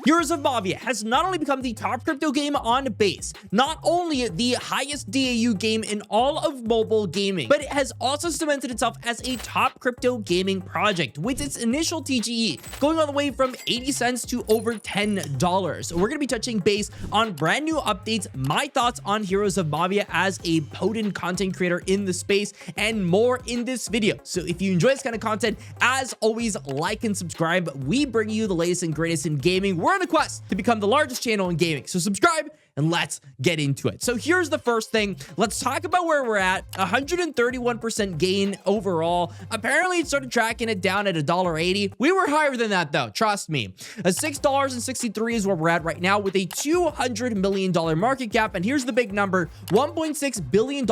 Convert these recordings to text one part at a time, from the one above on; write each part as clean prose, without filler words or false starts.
Heroes of Mavia has not only become the top crypto game on Base, not only the highest DAU game in all of mobile gaming, but it has also cemented itself as a top crypto gaming project with its initial TGE going all the way from 80 cents to over $10. We're going to be touching base on brand new updates, my thoughts on Heroes of Mavia as a potent content creator in the space, and more in this video. So if you enjoy this kind of content, as always, like and subscribe. We bring you the latest and greatest in gaming. We're on a quest to become the largest channel in gaming. So subscribe and let's get into it. So here's the first thing. Let's talk about where we're at. 131% gain overall. Apparently it started tracking it down at $1.80. We were higher than that though, trust me. $6.63 is where we're at right now with a $200 million market cap. And here's the big number, $1.6 billion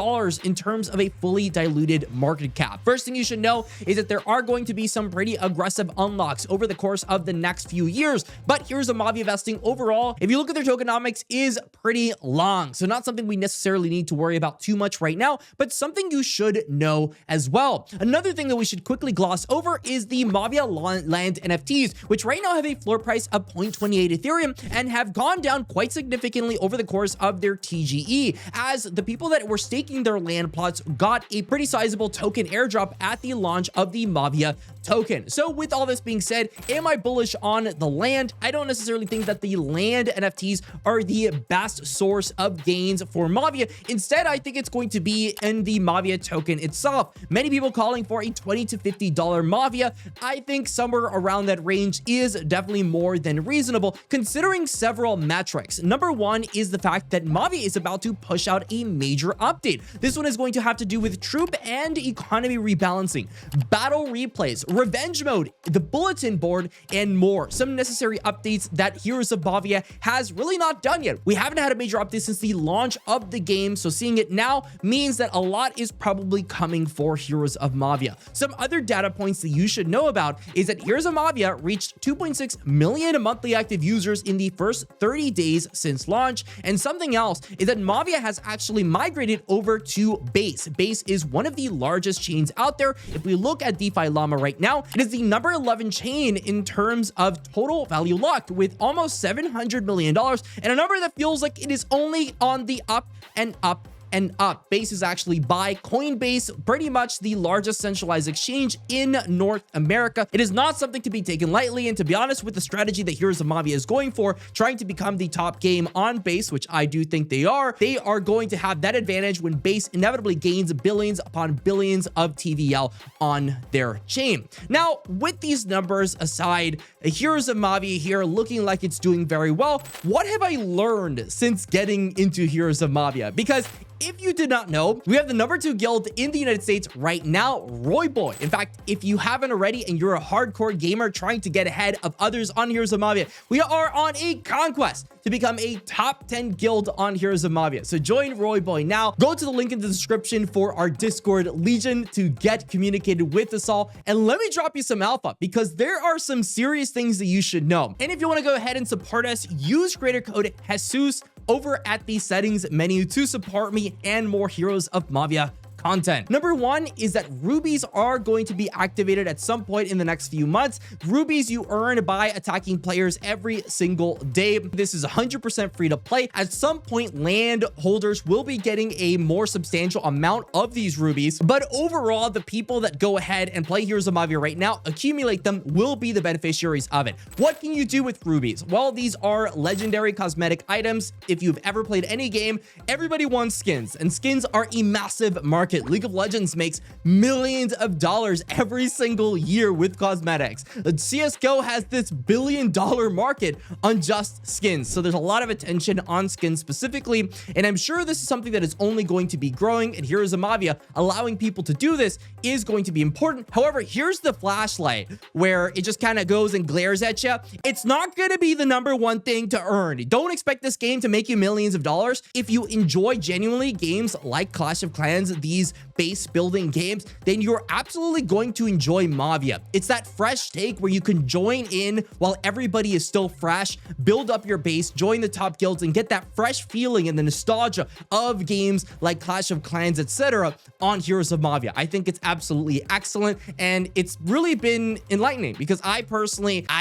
in terms of a fully diluted market cap. First thing you should know is that there are going to be some pretty aggressive unlocks over the course of the next few years. But here's a Mavia vesting overall. If you look at their tokenomics, is pretty long. So not something we necessarily need to worry about too much right now, but something you should know as well. Another thing that we should quickly gloss over is the Mavia Land NFTs, which right now have a floor price of 0.28 Ethereum and have gone down quite significantly over the course of their TGE, as the people that were staking their land plots got a pretty sizable token airdrop at the launch of the Mavia token. So with all this being said, am I bullish on the land? I don't necessarily think that the land NFTs are the best source of gains for Mavia. Instead, I think it's going to be in the Mavia token itself. Many people calling for a $20 to $50 Mavia. I think somewhere around that range is definitely more than reasonable, considering several metrics. Number one is the fact that Mavia is about to push out a major update. This one is going to have to do with troop and economy rebalancing, battle replays, revenge mode, the bulletin board, and more. Some necessary updates that Heroes of Mavia has really not done yet. We haven't had a major update since the launch of the game, so seeing it now means that a lot is probably coming for Heroes of Mavia. Some other data points that you should know about is that Heroes of Mavia reached 2.6 million monthly active users in the first 30 days since launch, and something else is that Mavia has actually migrated over to Base. Base is one of the largest chains out there. If we look at DeFi Llama right now, it is the number 11 chain in terms of total value locked with almost $700 million, and a number that feels like it is only on the up and up and up. Base is actually by Coinbase, pretty much the largest centralized exchange in North America. It is not something to be taken lightly, and to be honest, with the strategy that Heroes of Mavia is going for, trying to become the top game on Base, which I do think they are going to have that advantage when Base inevitably gains billions upon billions of TVL on their chain. Now, with these numbers aside, Heroes of Mavia here looking like it's doing very well. What have I learned since getting into Heroes of Mavia? Because if you did not know, we have the number 2 guild in the United States right now, ROIBOIS. In fact, if you haven't already and you're a hardcore gamer trying to get ahead of others on Heroes of Mavia, we are on a conquest to become a top 10 guild on Heroes of Mavia. So join ROIBOIS now. Go to the link in the description for our Discord Legion to get communicated with us all. And let me drop you some alpha, because there are some serious things that you should know. And if you want to go ahead and support us, use creator code Jesus over at the settings menu to support me and more Heroes of Mavia content. Number one is that Rubies are going to be activated at some point in the next few months. Rubies you earn by attacking players every single day. This is 100% free to play. At some point, land holders will be getting a more substantial amount of these rubies, but overall, the people that go ahead and play Heroes of Mavia right now, accumulate them, will be the beneficiaries of it. What can you do with rubies? Well, these are legendary cosmetic items. If you've ever played any game, everybody wants skins, and skins are a massive market. League of Legends makes millions of dollars every single year with cosmetics. CSGO has this billion-dollar market on just skins. So there's a lot of attention on skins specifically. And I'm sure this is something that is only going to be growing. And Heroes of Mavia, allowing people to do this is going to be important. However, here's the flashlight where it just kind of goes and glares at you. It's not going to be the number one thing to earn. Don't expect this game to make you millions of dollars. If you enjoy genuinely games like Clash of Clans, these base building games, then you're absolutely going to enjoy Mavia. It's that fresh take where you can join in while everybody is still fresh, build up your base, join the top guilds, and get that fresh feeling and the nostalgia of games like Clash of Clans, etc. on Heroes of Mavia. I think it's absolutely excellent, and it's really been enlightening because I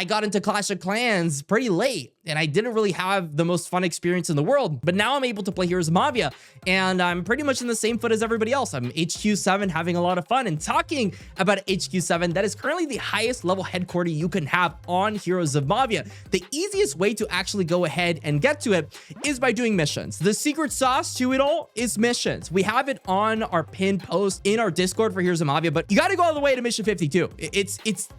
got into Clash of Clans pretty late. and I didn't really have the most fun experience in the world. But now I'm able to play Heroes of Mavia, and I'm pretty much in the same foot as everybody else. I'm HQ7 having a lot of fun. And talking about HQ7, that is currently the highest level headquarter you can have on Heroes of Mavia. The easiest way to actually go ahead and get to it is by doing missions. The secret sauce to it all is missions. We have it on our pinned post in our Discord for Heroes of Mavia, but you got to go all the way to mission 52. It's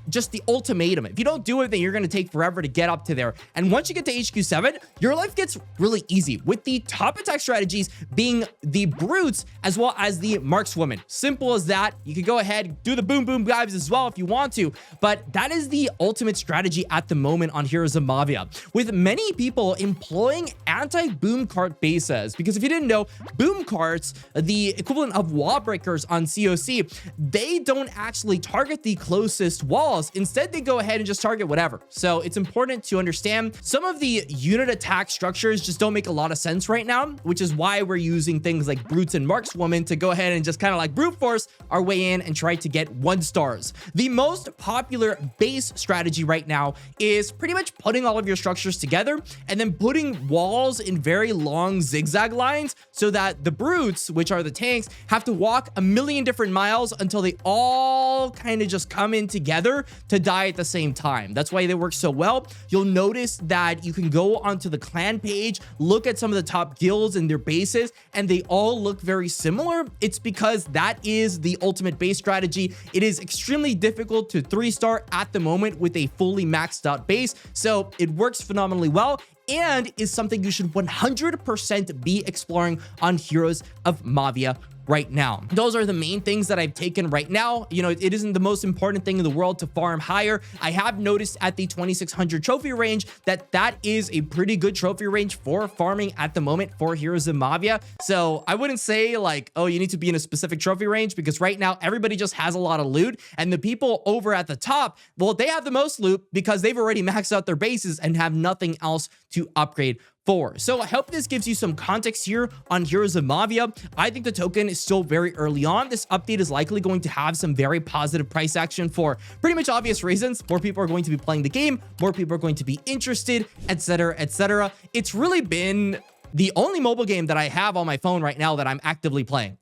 just the ultimatum. If you don't do it, then you're going to take forever to get up to there. And once you get to HQ7, your life gets really easy, with the top attack strategies being the brutes as well as the markswomen. Simple as that. You can go ahead, do the boom boom dives as well if you want to, but that is the ultimate strategy at the moment on Heroes of Mavia, with many people employing anti-boom cart bases. Because if you didn't know, boom carts, the equivalent of wall breakers on COC, they don't actually target the closest walls. Instead, they go ahead and just target whatever. So it's important to understand some of the unit attack structures just don't make a lot of sense right now, which is why we're using things like brutes and markswomen to go ahead and just kind of like brute force our way in and try to get 1 stars. The most popular base strategy right now is pretty much putting all of your structures together and then putting walls in very long zigzag lines so that the brutes, which are the tanks, have to walk a million different miles until they all kind of just come in together to die at the same time. That's why they work so well. You'll notice that you can go onto the clan page, look at some of the top guilds and their bases, and they all look very similar. It's because that is the ultimate base strategy. It is extremely difficult to 3-star at the moment with a fully maxed out base, so it works phenomenally well and is something you should 100% be exploring on Heroes of Mavia right now. Those are the main things that I've taken right now. You know, it isn't the most important thing in the world to farm higher. I have noticed at the 2600 trophy range that is a pretty good trophy range for farming at the moment for Heroes of Mavia. So I wouldn't say like, oh, you need to be in a specific trophy range, because right now everybody just has a lot of loot, and the people over at the top, well, they have the most loot because they've already maxed out their bases and have nothing else to upgrade for. So I hope this gives you some context here on Heroes of Mavia. I think the token is still very early on. This update is likely going to have some very positive price action for pretty much obvious reasons. More people are going to be playing the game, more people are going to be interested, etc., etc. It's really been the only mobile game that I have on my phone right now that I'm actively playing.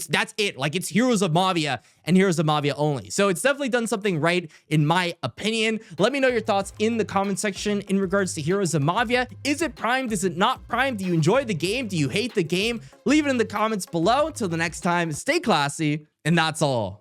That's it. Like, it's Heroes of Mavia and Heroes of Mavia only. So it's definitely done something right, in my opinion. Let me know your thoughts in the comment section in regards to Heroes of Mavia. Is it primed? Is it not primed? Do you enjoy the game? Do you hate the game? Leave it in the comments below. Until the next time, stay classy, and that's all.